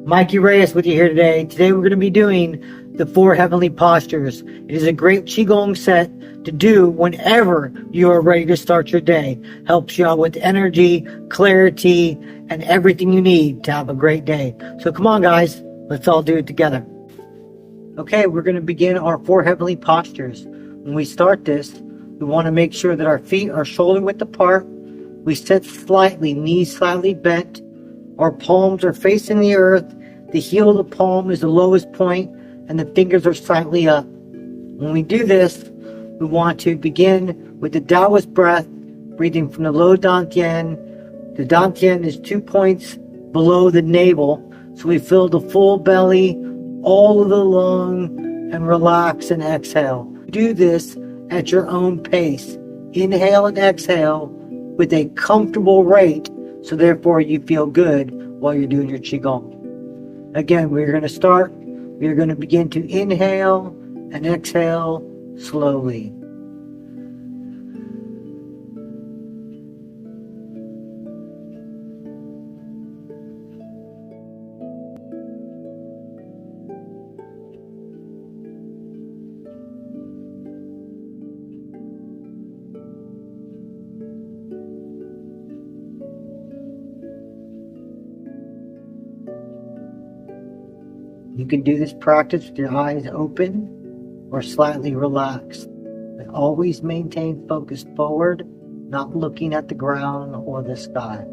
Mikey Reyes with you here today. Today we're going to be doing the 4 heavenly postures. It is a great Chi Gong set to do whenever you are ready to start your day. Helps you out with energy, clarity, and everything you need to have a great day. So come on guys, let's all do it together. Okay, we're going to begin our 4 heavenly postures. When we start this, we want to make sure that our feet are shoulder width apart. We sit slightly, knees slightly bent. Our palms are facing the earth. The heel of the palm is the lowest point, and the fingers are slightly up. When we do this, we want to begin with the Taoist breath, breathing from the low dantian. The dantian is 2 points below the navel, so we fill the full belly, all of the lung, and relax and exhale. Do this at your own pace. Inhale and exhale with a comfortable rate, so therefore you feel good while you're doing your Qigong. Again, we're going to begin to inhale and exhale slowly. You can do this practice with your eyes open or slightly relaxed, but always maintain focus forward, not looking at the ground or the sky.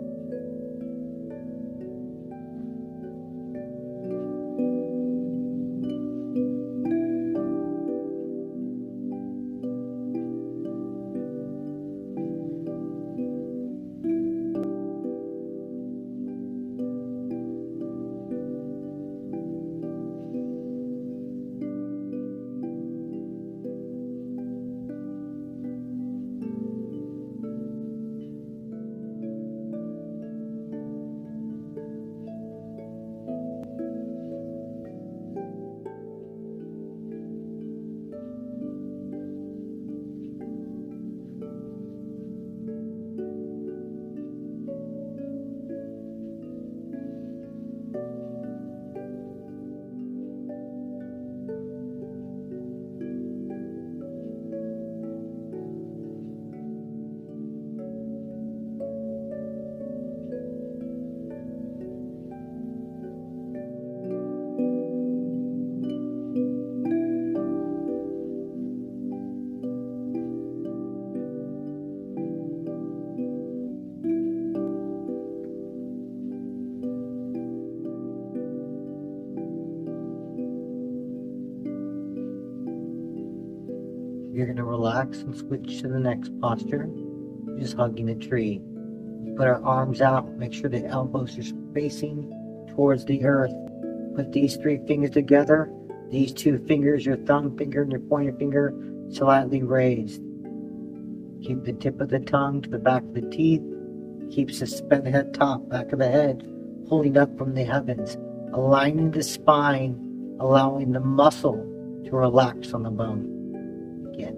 You're going to relax and switch to the next posture, just hugging a tree. Put our arms out, make sure the elbows are facing towards the earth. Put these 3 fingers together, these 2 fingers, your thumb finger and your pointer finger, slightly raised. Keep the tip of the tongue to the back of the teeth. Keep suspended head top, back of the head, pulling up from the heavens, aligning the spine, allowing the muscle to relax on the bone. Again.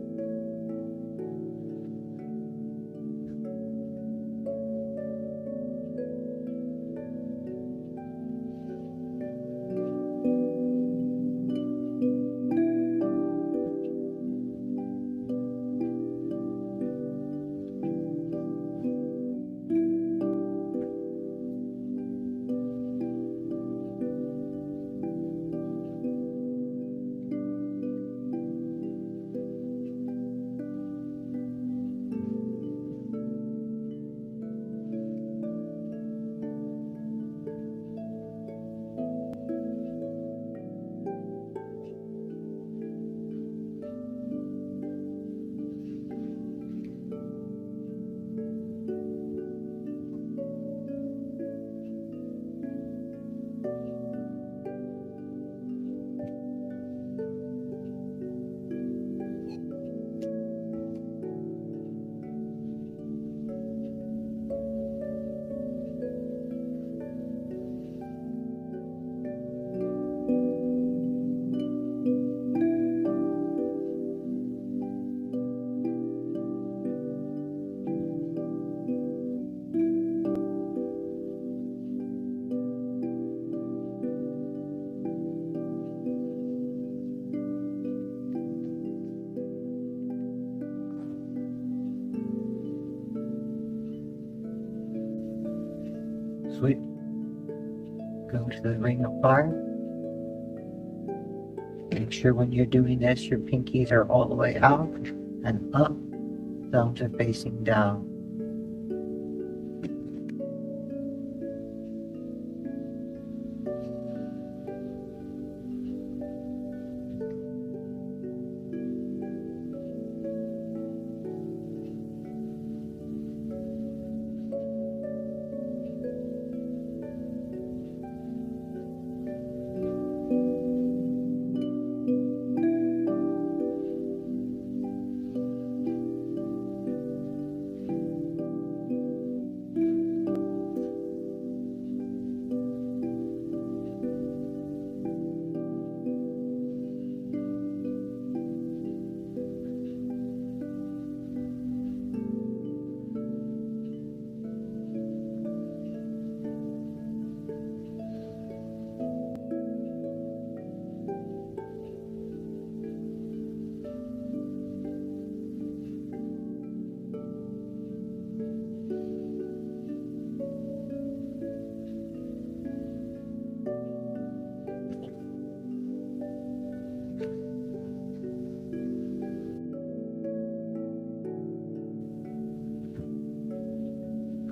switch. Go to the ring of fire. Make sure when you're doing this, your pinkies are all the way out and up. Thumbs are facing down.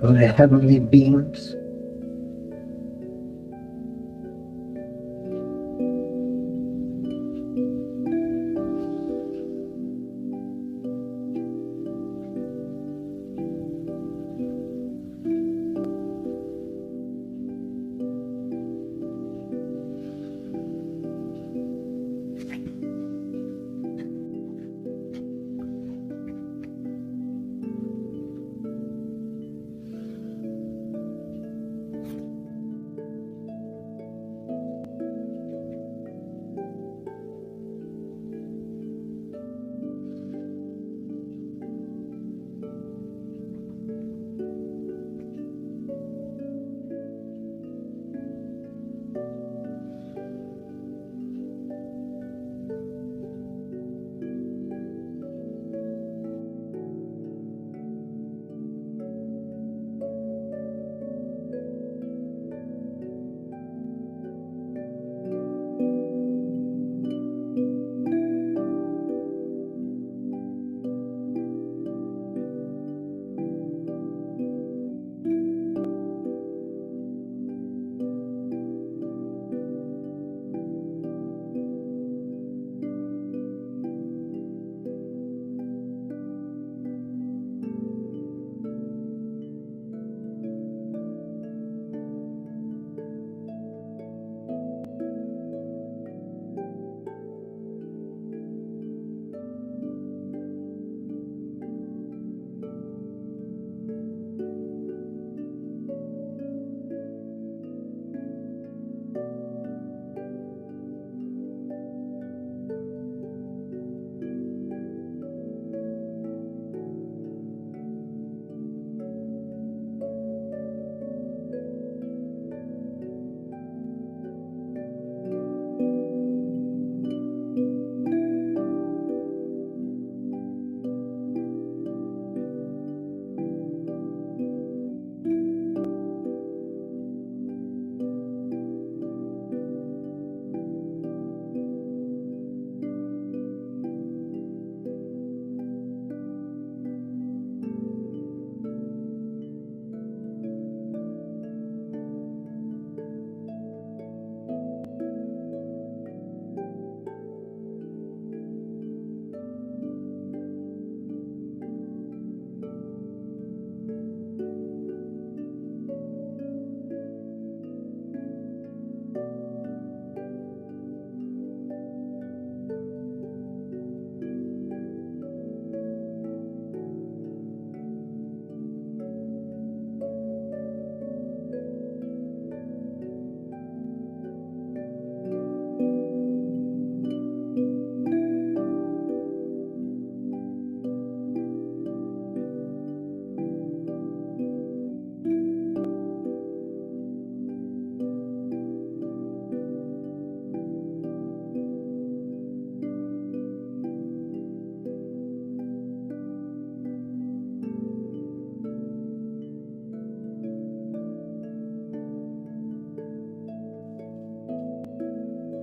Go to heavenly beings.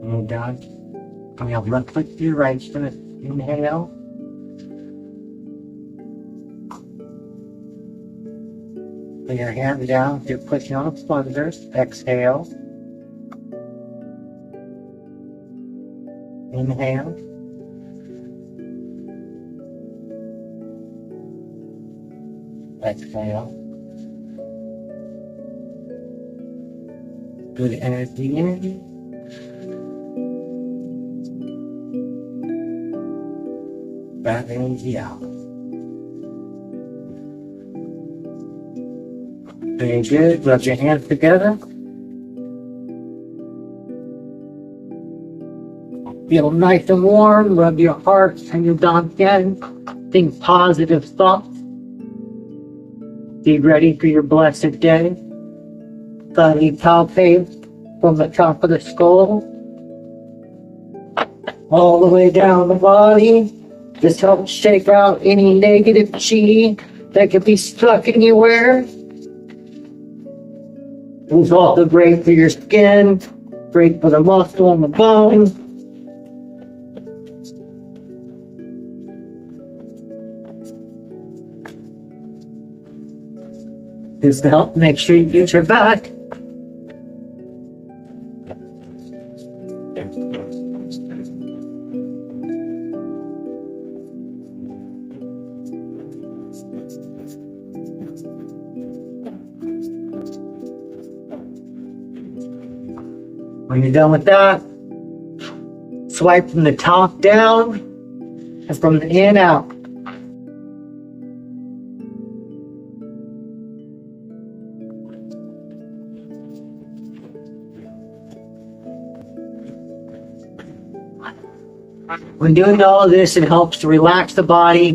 And coming up left foot to your right. Just gonna inhale. Put your hands down. You're pushing on the plungers. Exhale. Inhale. Exhale. Good energy in. Bad energy out. Very good. Rub your hands together. Feel nice and warm. Rub your heart and your dantian. Think positive thoughts. Be ready for your blessed day. Body palpate from the top of the skull all the way down the body. This helps shake out any negative chi that could be stuck anywhere. It's also great for your skin, great for the muscle and the bone. Just to help make sure you get your back. When you're done with that, swipe from the top down and from the in out. When doing all of this, it helps to relax the body,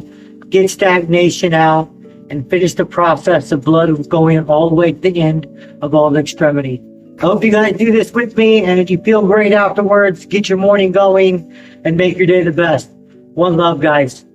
get stagnation out, and finish the process of blood going all the way to the end of all the extremity. I hope you guys do this with me, and if you feel great afterwards, get your morning going and make your day the best. One love, guys.